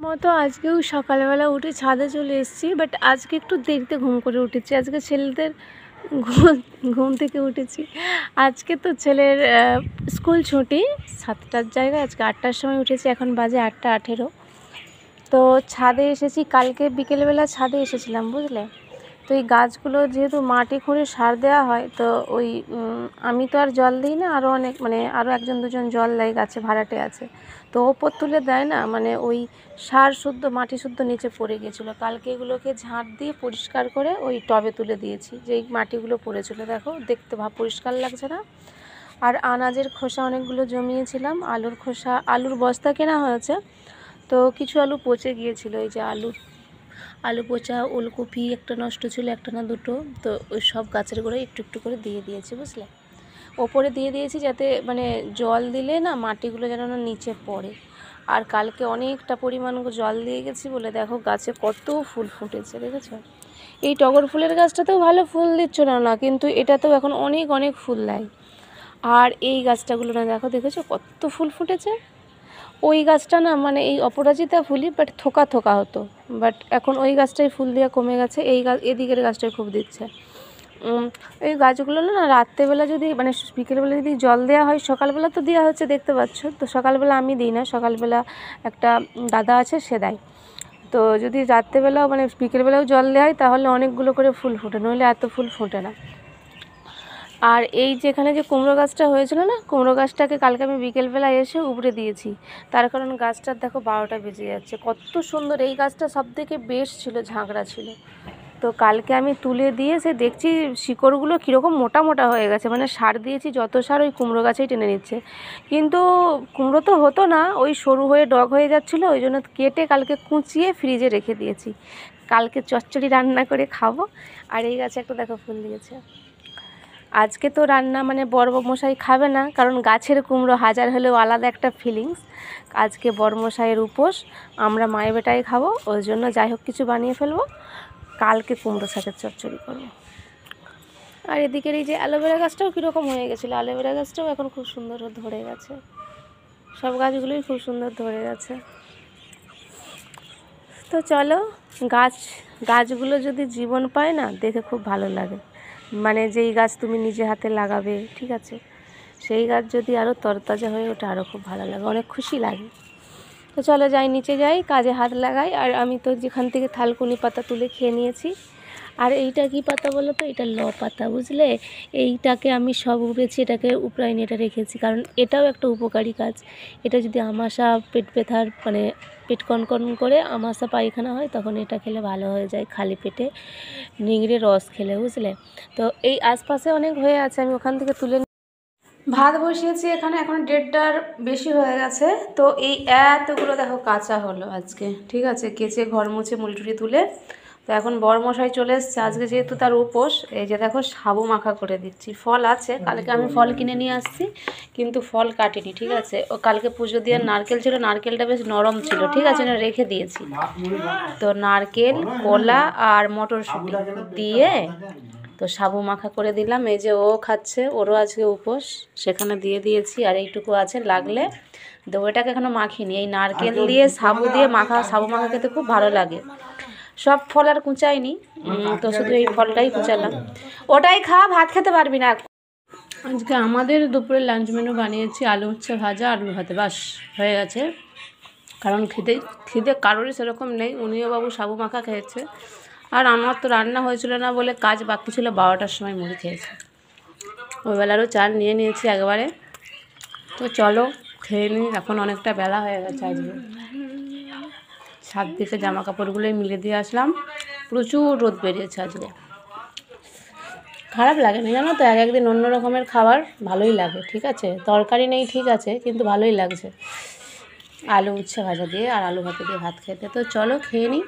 মতো আজকেও সকালবেলা উঠে ছাদে চলে এসেছি, বাট আজকে একটু দেরিতে ঘুম করে উঠেছি। আজকে ছেলেদের ঘুম থেকে উঠেছি। আজকে তো ছেলের স্কুল ছুটি 7টার জায়গায়, আজকে 8টার সময় উঠেছি, এখন বাজে 8টা 18। তো ছাদে এসেছি, কালকে বিকেলবেলা ছাদে এসেছিলাম বুঝলে। তো এই গাছগুলো যেহেতু মাটি খুঁড়ে সার দেওয়া হয়, তো ওই আমি তো আর জল দিই না, আরও অনেক আরও একজন দুজন জল দেয়, গাছে ভাড়াটে আছে, তো ওপর তুলে দেয় না, ওই সার শুদ্ধ মাটি শুদ্ধ নিচে পড়ে গিয়েছিলো। কালকে এগুলোকে ঝাঁট দিয়ে পরিষ্কার করে ওই টবে তুলে দিয়েছি, যে এই মাটিগুলো পড়েছিলো, দেখো দেখতে পরিষ্কার লাগছে না। আর আনাজের খোসা অনেকগুলো জমিয়েছিলাম, আলুর খোসা, আলুর বস্তা কেনা হয়েছে, তো কিছু আলু পচে গিয়েছিলো। এই যে আলু পচা, ওলকপি একটা নষ্ট ছিল, একটা না দুটো, তো ওই সব গাছের গোড়ায় একটু একটু করে দিয়ে দিয়েছি বুঝলে। ওপরে দিয়ে দিয়েছি যাতে জল দিলে না মাটিগুলো যেন না নিচে পড়ে। আর কালকে অনেকটা পরিমাণ জল দিয়ে গেছি বলে দেখো গাছে কত ফুল ফুটেছে, দেখেছো। এই টগর ফুলের গাছটাতেও ভালো ফুল দিচ্ছ না, কিন্তু এটাতেও এখন অনেক অনেক ফুল দেয়। আর এই গাছটাগুলো না দেখেছো কত ফুল ফুটেছে। ওই গাছটা না এই অপরাজিতা ফুলই, বাট থোকা থোকা হতো, বাট এখন ওই গাছটাই ফুল দেওয়া কমে গেছে, এই এদিকের গাছটাই খুব দিচ্ছে। এই গাছগুলো না রাত্রেবেলা যদি বিকেলবেলা যদি জল দেওয়া হয়, সকালবেলা তো দেওয়া হচ্ছে দেখতে পাচ্ছ, তো সকালবেলা আমি দিই না, সকালবেলা একটা দাদা আছে সে দেয়। তো যদি রাত্রেবেলাও বিকেলবেলাও জল দেওয়া হয় তাহলে অনেকগুলো করে ফুল ফোটে, নইলে এত ফুল ফোটে না। আর এই যেখানে যে কুমড়ো গাছটা হয়েছিল না, কুমড়ো গাছটাকে কালকে আমি বিকেলবেলা এসে উপড়ে দিয়েছি, তার কারণ গাছটার দেখো 12টা বেজে যাচ্ছে। কত সুন্দর এই গাছটা, সবথেকে বেশ ছিল, ঝাঁকড়া ছিল। তো কালকে আমি তুলে দিয়ে সে দেখছি শিকড়গুলো কীরকম মোটা মোটা হয়ে গেছে, সার দিয়েছি যত সার ওই কুমড়ো গাছেই টেনে নিচ্ছে, কিন্তু কুমড়ো তো হতো না, ওই সরু হয়ে ডগ হয়ে যাচ্ছিলো, ওই জন্য কেটে কালকে কুচিয়ে ফ্রিজে রেখে দিয়েছি, কালকে চচ্চড়ি রান্না করে খাবো। আর এই গাছে একটা দেখো ফুল দিয়েছে। আজকে তো রান্না বড়মশাই খাবে না, কারণ গাছের কুমড়ো হাজার হলেও আলাদা একটা ফিলিংস। আজকে বড়মশাইয়ের উপোস, আমরা মায়ে বেটাই খাবো, ওই জন্য যাই হোক কিছু বানিয়ে ফেলবো, কালকে কুমড়ো শাকের চচ্চড়ি করবো। আর এদিকের এই যে অ্যালোভেরা গাছটাও কীরকম হয়ে গেছিলো, অ্যালোভেরা গাছটাও এখন খুব সুন্দর ধরে গেছে, সব গাছগুলোই খুব সুন্দর ধরে গেছে। তো চলো, গাছগুলো যদি জীবন পায় না, দেখে খুব ভালো লাগে। যেই গাছ তুমি নিজে হাতে লাগাবে, ঠিক আছে, সেই গাছ যদি আরও তরতাজা হয়ে ওঠে, আরও খুব ভালো লাগে, অনেক খুশি লাগে। তো চলো যাই, নিচে যাই, কাজে হাত লাগাই। আর আমি তো যেখান থেকে থালকুনি পাতা তুলে খেয়ে নিয়েছি। আর এইটা কি পাতা বলো তো, এটা ল পাতা বুঝলে। এইটাকে আমি সব উপড়েছি, এটাকে উপড়াইনি, এটা রেখেছি, কারণ এটাও একটা উপকারী কাজ। এটা যদি আমাশা, পেট ব্যথার পেট কনকন করে আমাশা পায়খানা হয়, তখন এটা খেলে ভালো হয়ে যায়, খালি পেটে নিংড়ে রস খেলে বুঝলে। তো এই আশপাশে অনেক হয়ে আছে, আমি ওখান থেকে তুলে ভাত বসিয়েছি এখানে, এখন 1:30টার বেশি হয়ে গেছে। তো এই এতগুলো দেখো কাঁচা হলো আজকে, ঠিক আছে, কেচে ঘর মুছে মুলটুরি তুলে। তো এখন বড়মশাই চলে এসছে, আজকে যেহেতু তার উপোস, এই যে দেখো সাবু মাখা করে দিচ্ছি। ফল আছে, কালকে আমি ফল কিনে নিয়ে আসছি, কিন্তু ফল কাটিনি, ঠিক আছে। ও কালকে পুজো দিয়ে নারকেল ছিল, নারকেলটা বেশ নরম ছিল, ঠিক আছে, না রেখে দিয়েছি। তো নারকেল, কলা আর মটরশুঁটি দিয়ে তো সাবু মাখা করে দিলাম। এই যে ও খাচ্ছে, ওরও আজকে উপোস, সেখানে দিয়ে দিয়েছি। আর এইটুকু আছে, লাগলে দেবো। এটাকে এখনও মাখিনি, এই নারকেল দিয়ে সাবু দিয়ে সাবু মাখা খেতে খুব ভালো লাগে। সব ফল আর কুচাইনি, তো শুধু এই ফলটাই কুচালাম। ওটাই খা, ভাত খেতে পারবি না। আজকে আমাদের দুপুরের লাঞ্চ মেনু বানিয়েছি আলু উচ্ছে ভাজা, আলু ভাতে, বাস হয়ে গেছে। কারণ খিদে কারোরই সেরকম নেই, উনিও বাবু সাবু মাখা খেয়েছে। আর আমার তো রান্না হয়েছিল না বলে কাজ বাকি ছিল, 12টার সময় মুড়ি খেয়েছে। ওই বেলারও চাল নিয়ে নিয়েছি একবারে। তো চলো খেয়ে নিই, এখন অনেকটা বেলা হয়ে গেছে। আজকে ছাদ থেকে জামা কাপড়গুলোই মিলে দিয়ে আসলাম, প্রচুর রোদ বেরিয়েছে আজকে। খারাপ লাগে না জানো তো, একদিন অন্য রকমের খাবার ভালোই লাগে, ঠিক আছে, তরকারি নেই ঠিক আছে, কিন্তু ভালোই লাগছে আলু উচ্ছে ভাজা দিয়ে আর আলু ভাতে দিয়ে ভাত খেতে। তো চলো খেয়ে নিই।